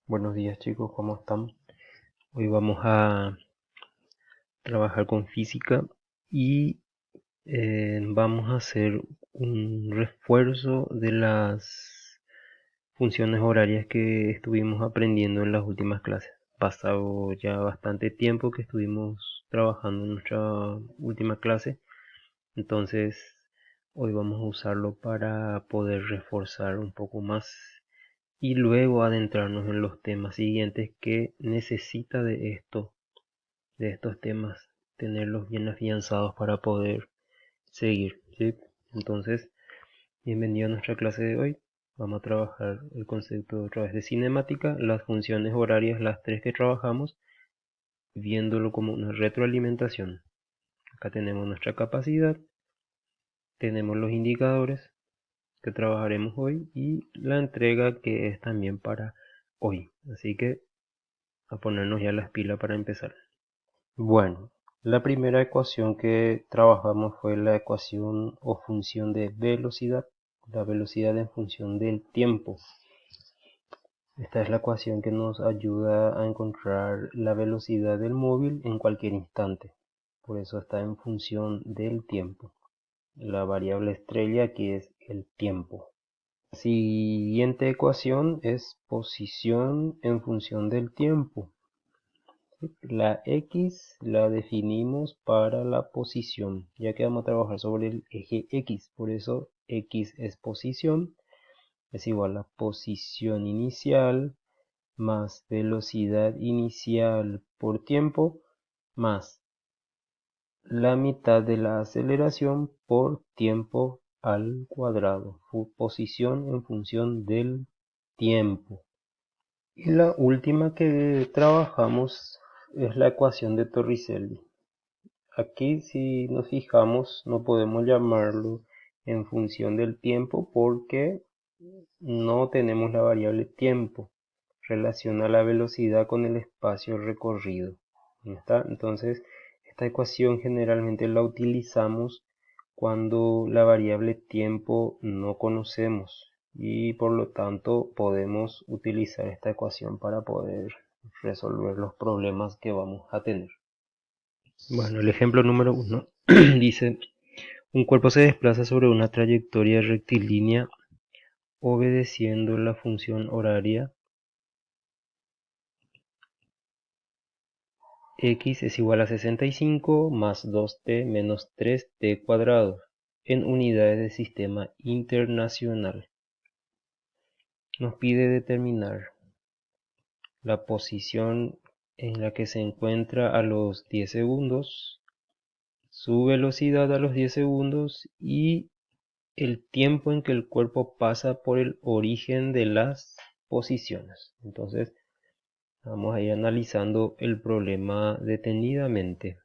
Buenos días chicos, ¿cómo están? Hoy vamos a trabajar con física y vamos a hacer un refuerzo de las funciones horarias que estuvimos aprendiendo en las últimas clases. Pasado ya bastante tiempo que estuvimos trabajando en nuestra última clase, entonces hoy vamos a usarlo para poder reforzar un poco más y luego adentrarnos en los temas siguientes que necesita de estos temas, tenerlos bien afianzados para poder seguir, ¿sí? Entonces, bienvenido a nuestra clase de hoy. Vamos a trabajar el concepto otra vez de cinemática, las funciones horarias, las tres que trabajamos, viéndolo como una retroalimentación. Acá tenemos nuestra capacidad, tenemos los indicadores que trabajaremos hoy y la entrega que es también para hoy. Así que a ponernos ya las pilas para empezar. Bueno, la primera ecuación que trabajamos fue la ecuación o función de velocidad, la velocidad en función del tiempo. Esta es la ecuación que nos ayuda a encontrar la velocidad del móvil en cualquier instante. Por eso está en función del tiempo. La variable estrella aquí es el tiempo. La siguiente ecuación es posición en función del tiempo. La X la definimos para la posición, ya que vamos a trabajar sobre el eje X, por eso X es posición, es igual a posición inicial más velocidad inicial por tiempo más la mitad de la aceleración por tiempo al cuadrado, posición en función del tiempo. Y la última que trabajamos es la ecuación de Torricelli. Aquí si nos fijamos no podemos llamarlo en función del tiempo porque no tenemos la variable tiempo. Relaciona la velocidad con el espacio recorrido. ¿Está? Entonces esta ecuación generalmente la utilizamos cuando la variable tiempo no conocemos y por lo tanto podemos utilizar esta ecuación para poder resolver los problemas que vamos a tener. Bueno, el ejemplo número 1 dice, un cuerpo se desplaza sobre una trayectoria rectilínea obedeciendo la función horaria x es igual a 65 más 2t menos 3t cuadrado en unidades de sistema internacional. Nos pide determinar la posición en la que se encuentra a los 10 segundos, su velocidad a los 10 segundos y el tiempo en que el cuerpo pasa por el origen de las posiciones. Entonces vamos a ir analizando el problema detenidamente.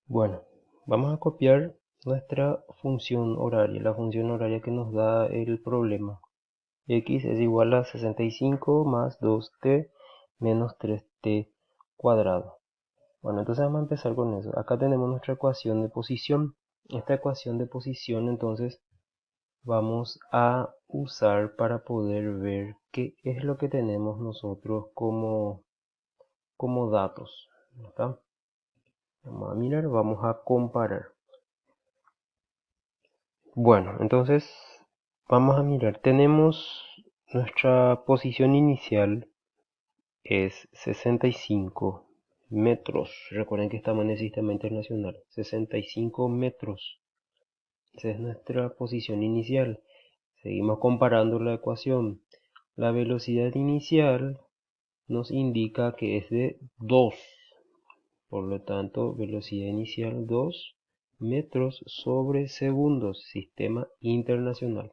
Bueno, vamos a copiar nuestra función horaria, la función horaria que nos da el problema. X es igual a 65 más 2t menos 3t cuadrado. Bueno, entonces vamos a empezar con eso. Acá tenemos nuestra ecuación de posición. Esta ecuación de posición entonces vamos a usar para poder ver qué es lo que tenemos nosotros como datos. ¿Está? Vamos a mirar, vamos a comparar. Bueno, entonces vamos a mirar. Tenemos nuestra posición inicial es 65 metros. Recuerden que estamos en el sistema internacional. 65 metros. Esa es nuestra posición inicial. Seguimos comparando la ecuación. La velocidad inicial nos indica que es de 2. Por lo tanto, velocidad inicial 2 metros sobre segundos, sistema internacional.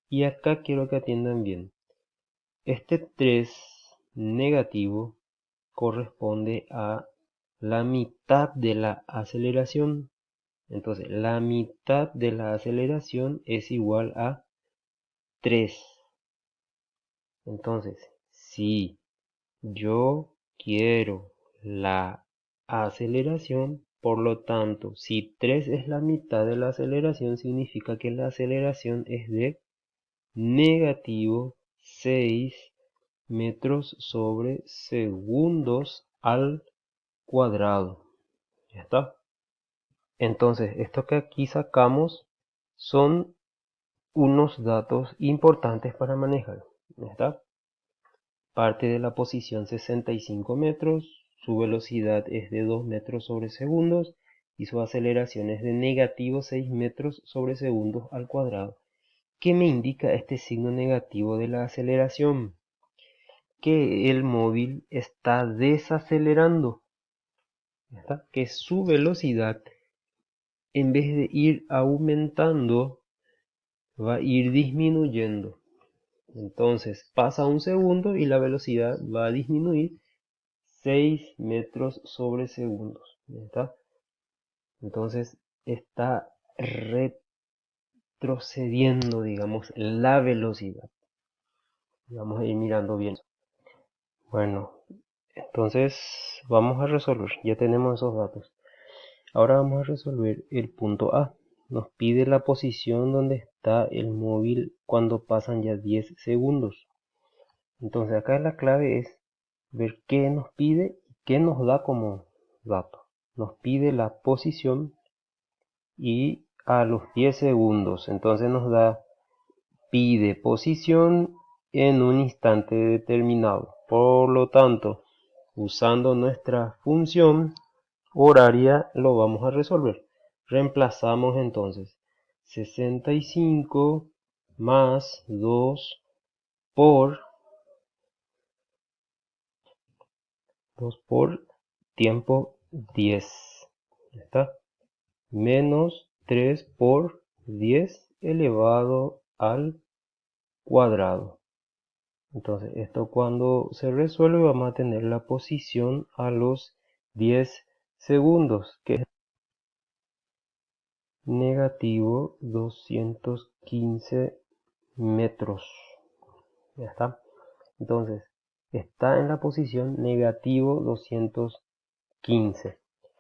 Y acá quiero que atiendan bien. Este 3 negativo corresponde a la mitad de la aceleración. Entonces, la mitad de la aceleración es igual a 3. Entonces, si yo quiero la aceleración, por lo tanto, si 3 es la mitad de la aceleración, significa que la aceleración es de negativo 6 metros sobre segundos al cuadrado. ¿Ya está? Entonces, esto que aquí sacamos son unos datos importantes para manejar. ¿Ya está? Parte de la posición 65 metros, su velocidad es de 2 metros sobre segundos y su aceleración es de negativo 6 metros sobre segundos al cuadrado. ¿Qué me indica este signo negativo de la aceleración? Que el móvil está desacelerando, ¿está? Que su velocidad, en vez de ir aumentando, va a ir disminuyendo. Entonces pasa un segundo y la velocidad va a disminuir 6 metros sobre segundos. ¿Está? Entonces está retrocediendo, digamos, la velocidad. Vamos a ir mirando bien. Bueno, entonces vamos a resolver. Ya tenemos esos datos. Ahora vamos a resolver el punto A. Nos pide la posición donde está el móvil cuando pasan ya 10 segundos. Entonces acá la clave es ver qué nos pide y qué nos da como dato. Nos pide la posición y a los 10 segundos. Entonces nos pide posición en un instante determinado. Por lo tanto, usando nuestra función horaria lo vamos a resolver. Reemplazamos entonces 65 más 2 por tiempo 10. ¿Está? Menos 3 por 10 elevado al cuadrado. Entonces esto cuando se resuelve vamos a tener la posición a los 10 segundos, que es negativo 215 metros. Ya está. Entonces está en la posición negativo 215.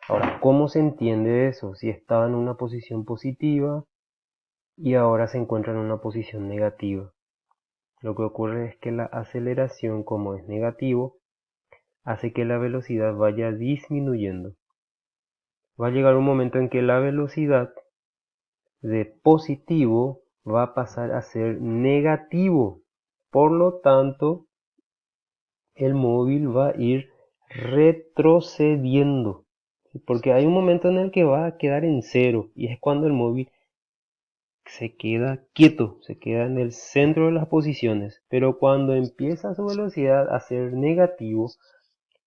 Ahora, ¿cómo se entiende eso? Si estaba en una posición positiva y ahora se encuentra en una posición negativa. Lo que ocurre es que la aceleración, como es negativo, hace que la velocidad vaya disminuyendo. Va a llegar un momento en que la velocidad de positivo va a pasar a ser negativo. Por lo tanto, el móvil va a ir retrocediendo. Porque hay un momento en el que va a quedar en cero y es cuando el móvil se queda quieto, se queda en el centro de las posiciones. Pero cuando empieza su velocidad a ser negativo,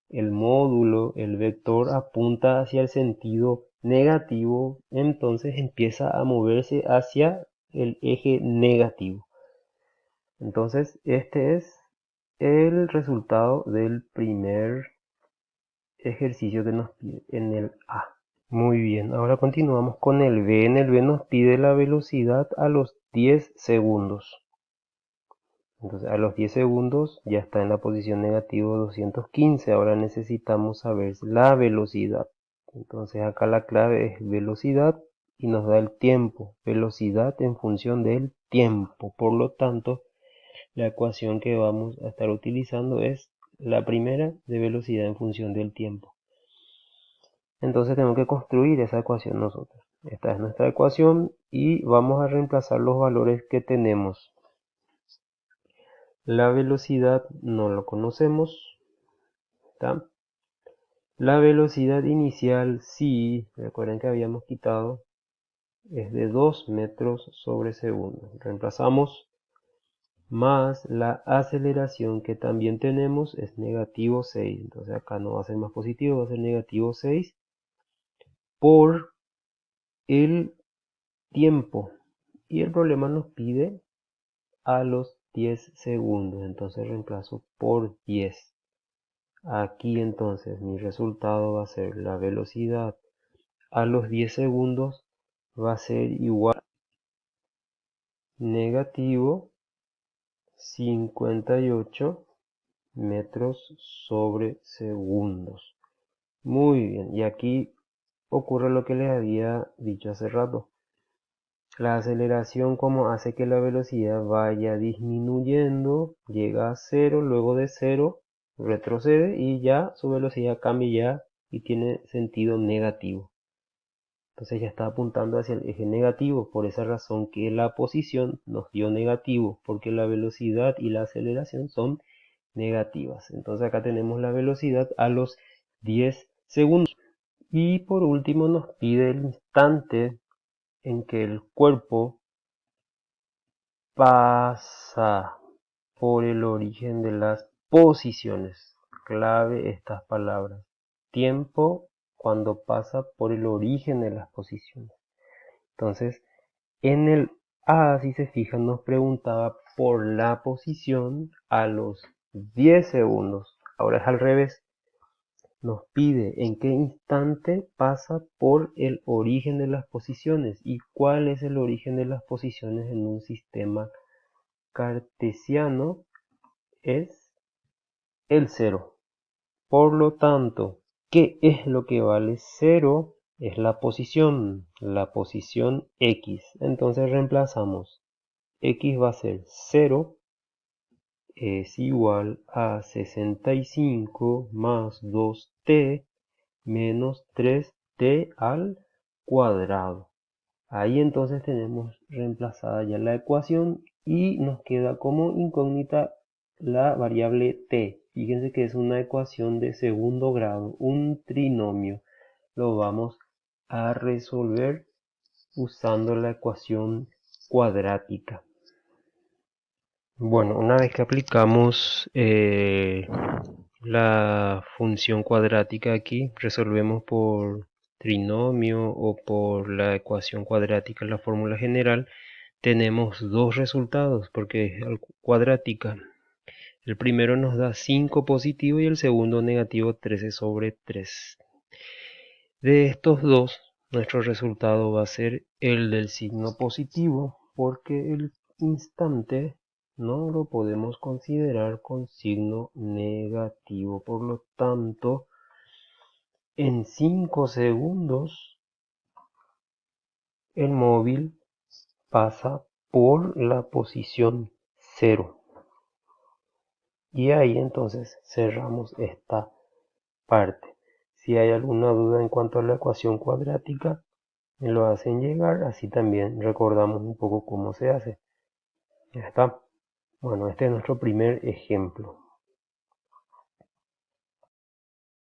el módulo, el vector apunta hacia el sentido negativo, entonces empieza a moverse hacia el eje negativo. Entonces este es el resultado del primer ejercicio que nos pide en el A. Muy bien, ahora continuamos con el B. En el B nos pide la velocidad a los 10 segundos. Entonces a los 10 segundos ya está en la posición negativo 215. Ahora necesitamos saber la velocidad. Entonces acá la clave es velocidad y nos da el tiempo. Velocidad en función del tiempo. Por lo tanto, la ecuación que vamos a estar utilizando es la primera de velocidad en función del tiempo. Entonces tenemos que construir esa ecuación nosotros. Esta es nuestra ecuación y vamos a reemplazar los valores que tenemos. La velocidad no lo conocemos. ¿Está? La velocidad inicial sí, recuerden que habíamos quitado, es de 2 metros sobre segundo. Reemplazamos más la aceleración que también tenemos es negativo 6. Entonces acá no va a ser más positivo, va a ser negativo 6 por el tiempo. Y el problema nos pide a los 10 segundos. Entonces reemplazo por 10. Aquí entonces mi resultado va a ser la velocidad a los 10 segundos va a ser igual a negativo 58 metros sobre segundos. Muy bien, y aquí ocurre lo que les había dicho hace rato. La aceleración, como hace que la velocidad vaya disminuyendo, llega a cero, luego de cero retrocede y ya su velocidad cambia ya y tiene sentido negativo. Entonces ya está apuntando hacia el eje negativo, por esa razón que la posición nos dio negativo, porque la velocidad y la aceleración son negativas. Entonces acá tenemos la velocidad a los 10 segundos. Y por último nos pide el instante en que el cuerpo pasa por el origen de las posiciones. Clave estas palabras. Tiempo cuando pasa por el origen de las posiciones. Entonces, en el A, si se fijan, nos preguntaba por la posición a los 10 segundos. Ahora es al revés. Nos pide en qué instante pasa por el origen de las posiciones. ¿Y cuál es el origen de las posiciones en un sistema cartesiano? Es el cero. Por lo tanto, ¿qué es lo que vale 0? Es la posición X. Entonces reemplazamos. X va a ser 0, es igual a 65 más 2t menos 3t al cuadrado. Ahí entonces tenemos reemplazada ya la ecuación y nos queda como incógnita la variable t. Fíjense que es una ecuación de segundo grado, un trinomio. Lo vamos a resolver usando la ecuación cuadrática. Bueno, una vez que aplicamos la función cuadrática aquí, resolvemos por trinomio o por la ecuación cuadrática, la fórmula general, tenemos dos resultados porque es cuadrática. El primero nos da 5 positivo y el segundo negativo 13 sobre 3. De estos dos, nuestro resultado va a ser el del signo positivo porque el instante no lo podemos considerar con signo negativo. Por lo tanto, en 5 segundos el móvil pasa por la posición 0. Y ahí entonces cerramos esta parte. Si hay alguna duda en cuanto a la ecuación cuadrática, me lo hacen llegar, así también recordamos un poco cómo se hace. Ya está. Bueno, este es nuestro primer ejemplo.